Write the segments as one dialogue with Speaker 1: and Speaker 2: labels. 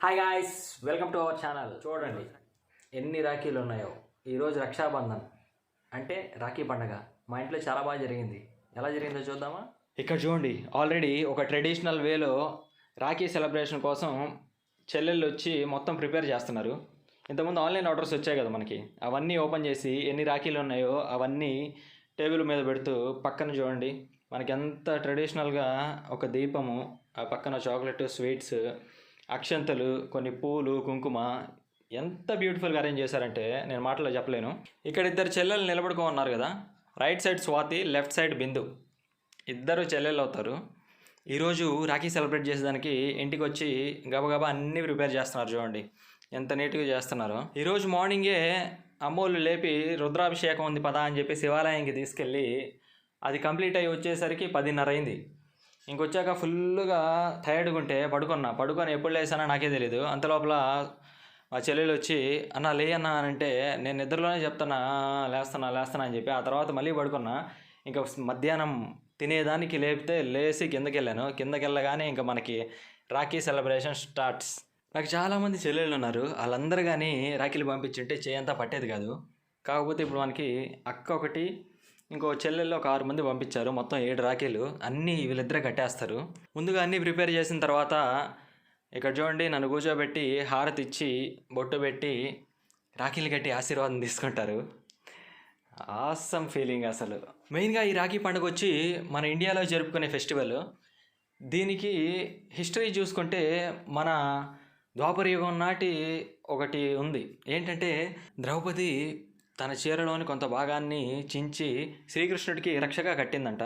Speaker 1: Hi guys, welcome to our channel. చూడండి ఎన్ని రాఖీలు ఉన్నాయో. ఈరోజు రక్షాబంధన్ అంటే రాఖీ పండగ. మా ఇంట్లో చాలా బాగా జరిగింది. ఎలా జరిగిందో చూద్దామా? ఇక్కడ చూడండి, ఆల్రెడీ ఒక ట్రెడిషనల్ వేలో రాఖీ సెలబ్రేషన్ కోసం చెల్లెళ్ళు వచ్చి మొత్తం ప్రిపేర్ చేస్తున్నారు. ఇంతకుముందు ఆన్లైన్ ఆర్డర్స్ వచ్చాయి కదా మనకి, అవన్నీ ఓపెన్ చేసి ఎన్ని రాఖీలు ఉన్నాయో అవన్నీ టేబుల్ మీద పెడుతూ పక్కన చూడండి మనకి ఎంత ట్రెడిషనల్గా ఒక దీపము, ఆ పక్కన చాక్లెట్, స్వీట్స్, అక్షంతలు, కొన్ని పూలు, కుంకుమ ఎంత బ్యూటిఫుల్గా అరేంజ్ చేశారంటే నేను మాటలో చెప్పలేను. ఇక్కడ ఇద్దరు చెల్లెలు నిలబడుకో ఉన్నారు కదా, right side Swathi, left side Bindu. ఇద్దరు చెల్లెళ్ళు అవుతారు. ఈరోజు రాఖీ సెలబ్రేట్ చేసేదానికి ఇంటికి వచ్చి గబగబా అన్నీ ప్రిపేర్ చేస్తున్నారు. చూడండి ఎంత నీట్గా చేస్తున్నారో. ఈరోజు మార్నింగే అమ్మోళ్ళు లేపి రుద్రాభిషేకం ఉంది పదా అని చెప్పి శివాలయానికి తీసుకెళ్ళి అది కంప్లీట్ అయ్యి వచ్చేసరికి 10:30 అయింది. ఇంకొచ్చాక ఫుల్గా టైర్డ్గా ఉంటే పడుకొని ఎప్పుడు లేసానో నాకే తెలియదు. అంతలోపల మా చెల్లెలు వచ్చి అన్న లే అన్న అని అంటే నేను నిద్రలోనే చెప్తానా లేస్తానా అని చెప్పి ఆ తర్వాత మళ్ళీ పడుకున్నా. ఇంకా మధ్యాహ్నం తినేదానికి లేపితే లేచి కిందకి వెళ్ళాను. కిందకి వెళ్ళగానే ఇంకా మనకి రాఖీ సెలబ్రేషన్ స్టార్ట్స్. నాకు చాలామంది చెల్లెళ్ళు ఉన్నారు. వాళ్ళందరూ కానీ రాఖీలు పంపించుంటే చేయంతా పట్టేది కాదు. కాకపోతే ఇప్పుడు మనకి అక్క ఒకటి, ఇంకో చెల్లెల్లో ఒక 6 మంది పంపించారు. మొత్తం 7 రాఖీలు అన్నీ వీళ్ళిద్దరే కట్టేస్తారు. ముందుగా అన్నీ ప్రిపేర్ చేసిన తర్వాత ఇక్కడ చూడండి నన్ను కూర్చోబెట్టి హారతి ఇచ్చి బొట్టు పెట్టి రాఖీలు కట్టి ఆశీర్వాదం తీసుకుంటారు. ఆసమ్ ఫీలింగ్ అసలు. మెయిన్గా ఈ రాఖీ పండుగ వచ్చి మన ఇండియాలో జరుపుకునే ఫెస్టివల్. దీనికి హిస్టరీ చూసుకుంటే మన ద్వాపర యుగం నాటి ఒకటి ఉంది. ఏంటంటే ద్రౌపది తన చీరలోని కొంత భాగాన్ని చించి శ్రీకృష్ణుడికి రక్షగా కట్టిందంట.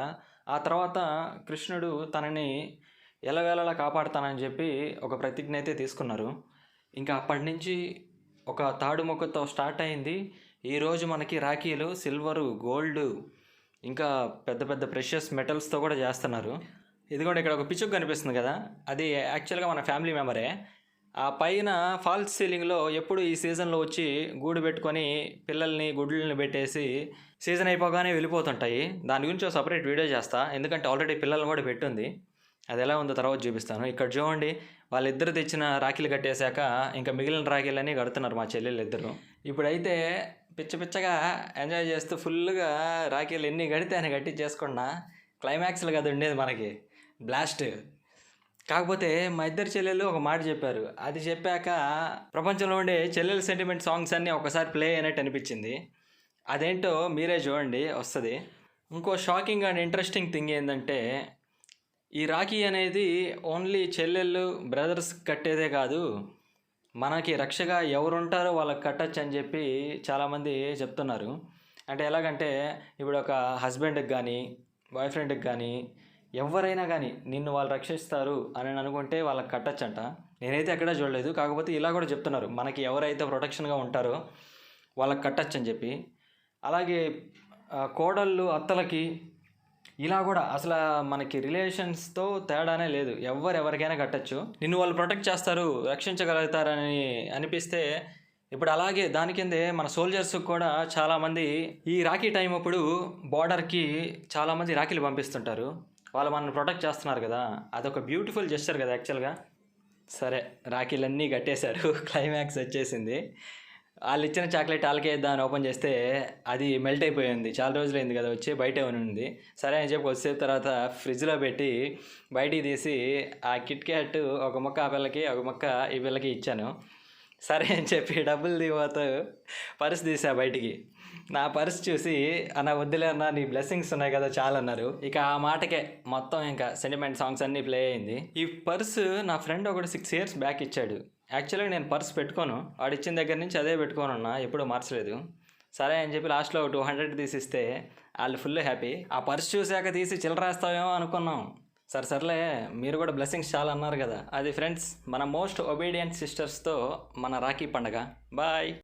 Speaker 1: ఆ తర్వాత కృష్ణుడు తనని ఎలవేళలా కాపాడుతానని చెప్పి ఒక ప్రతిజ్ఞ అయితే తీసుకున్నారు. ఇంకా అప్పటి నుంచి ఒక తాడు మొక్కతో స్టార్ట్ అయింది. ఈరోజు మనకి రాఖీలు సిల్వరు, గోల్డ్, ఇంకా పెద్ద పెద్ద ప్రెషియస్ మెటల్స్తో కూడా చేస్తున్నారు. ఇది కూడా ఇక్కడ ఒక పిచ్చుకు కనిపిస్తుంది కదా, అది యాక్చువల్గా మన ఫ్యామిలీ మెంబరే. ఆ పైన ఫాల్స్ సీలింగ్లో ఎప్పుడు ఈ సీజన్లో వచ్చి గూడు పెట్టుకొని పిల్లల్ని గుడ్లని పెట్టేసి సీజన్ అయిపోగానే వెళ్ళిపోతుంటాయి. దాని గురించి ఒక సపరేట్ వీడియో చేస్తా, ఎందుకంటే ఆల్రెడీ పిల్లల్ని కూడా పెట్టుంది. అది ఎలా ఉందో తర్వాత చూపిస్తాను. ఇక్కడ చూడండి వాళ్ళిద్దరు తెచ్చిన రాఖీలు కట్టేశాక ఇంకా మిగిలిన రాఖీలన్నీ కడుతున్నారు మా చెల్లెళ్ళు ఇద్దరు. ఇప్పుడైతే పిచ్చగా ఎంజాయ్ చేస్తూ ఫుల్గా రాఖీలు ఎన్ని కడితే అని కట్టి చేసుకున్నా క్లైమాక్స్లు కదా ఉండేది మనకి బ్లాస్ట్. కాకపోతే మా ఇద్దరు చెల్లెళ్ళు ఒక మాట చెప్పారు. అది చెప్పాక ప్రపంచంలో ఉండే చెల్లెలు సెంటిమెంట్ సాంగ్స్ అన్నీ ఒకసారి ప్లే అయినట్టు అనిపించింది. అదేంటో మీరే చూడండి వస్తుంది. ఇంకో షాకింగ్ అండ్ ఇంట్రెస్టింగ్ థింగ్ ఏంటంటే ఈ రాఖీ అనేది ఓన్లీ చెల్లెళ్ళు బ్రదర్స్ కట్టేదే కాదు, మనకి రక్షగా ఎవరుంటారో వాళ్ళకి కట్టచ్చు అని చెప్పి చాలామంది చెప్తున్నారు. అంటే ఎలాగంటే ఇప్పుడు ఒక హస్బెండ్కి కానీ బాయ్ ఫ్రెండ్కి కానీ ఎవరైనా కానీ నిన్ను వాళ్ళు రక్షిస్తారు అని అనుకుంటే వాళ్ళకి కట్టచ్చంట. నేనైతే ఎక్కడా చూడలేదు. కాకపోతే ఇలా కూడా చెప్తున్నారు, మనకి ఎవరైతే ప్రొటెక్షన్గా ఉంటారో వాళ్ళకి కట్టచ్చు అని చెప్పి. అలాగే కోడళ్ళు, అత్తలకి ఇలా కూడా అసలు మనకి రిలేషన్స్తో తేడానే లేదు. ఎవరికైనా కట్టచ్చు. నిన్ను వాళ్ళు ప్రొటెక్ట్ చేస్తారు, రక్షించగలుగుతారని అనిపిస్తే ఇప్పుడు అలాగే దాని కిందే మన సోల్జర్స్కి కూడా చాలామంది ఈ రాఖీ టైం అప్పుడు బార్డర్కి చాలామంది రాఖీలు పంపిస్తుంటారు. వాళ్ళు మనల్ని ప్రొటెక్ట్ చేస్తున్నారు కదా, అదొక బ్యూటిఫుల్ జెస్చర్ కదా యాక్చువల్గా. సరే రాఖీలన్నీ కట్టేశారు, క్లైమాక్స్ వచ్చేసింది. వాళ్ళు ఇచ్చిన చాక్లెట్ వాళ్ళకే ఇద్దామని ఓపెన్ చేస్తే అది మెల్ట్ అయిపోయింది. చాలా రోజులైంది కదా వచ్చి, బయటే ఉంది. సరే అని చెప్పి వచ్చేసిన తర్వాత ఫ్రిడ్జ్లో పెట్టి బయటికి తీసి ఆ కిట్ క్యాట్ ఒక మొక్క ఆ పిల్లకి, ఒక మొక్క ఈ పిల్లకి ఇచ్చాను. సరే అని చెప్పి డబ్బులు దిగిపోతూ పర్స్ తీసా బయటికి. నా పర్స్ చూసి అన్న వద్దులే అన్న నీ బ్లెస్సింగ్స్ ఉన్నాయి కదా చాలా అన్నారు. ఇక ఆ మాటకే మొత్తం ఇంకా సెంటిమెంట్ సాంగ్స్ అన్నీ ప్లే అయింది. ఈ పర్స్ నా ఫ్రెండ్ ఒకటి 6 years బ్యాక్ ఇచ్చాడు. యాక్చువల్గా నేను పర్స్ పెట్టుకోను, వాడు ఇచ్చిన దగ్గర నుంచి అదే పెట్టుకోనున్నా, ఎప్పుడూ మార్చలేదు. సరే అని చెప్పి లాస్ట్లో 200 తీసిస్తే వాళ్ళు ఫుల్ హ్యాపీ. ఆ పర్స్ చూశాక తీసి చిల్లరేస్తావేమో అనుకున్నాం. సర్లే మీరు కూడా బ్లెస్సింగ్స్ చాలా అన్నారు కదా. అది ఫ్రెండ్స్ మన మోస్ట్ ఒబీడియంట్ సిస్టర్స్తో మన రాఖీ పండగ. బాయ్.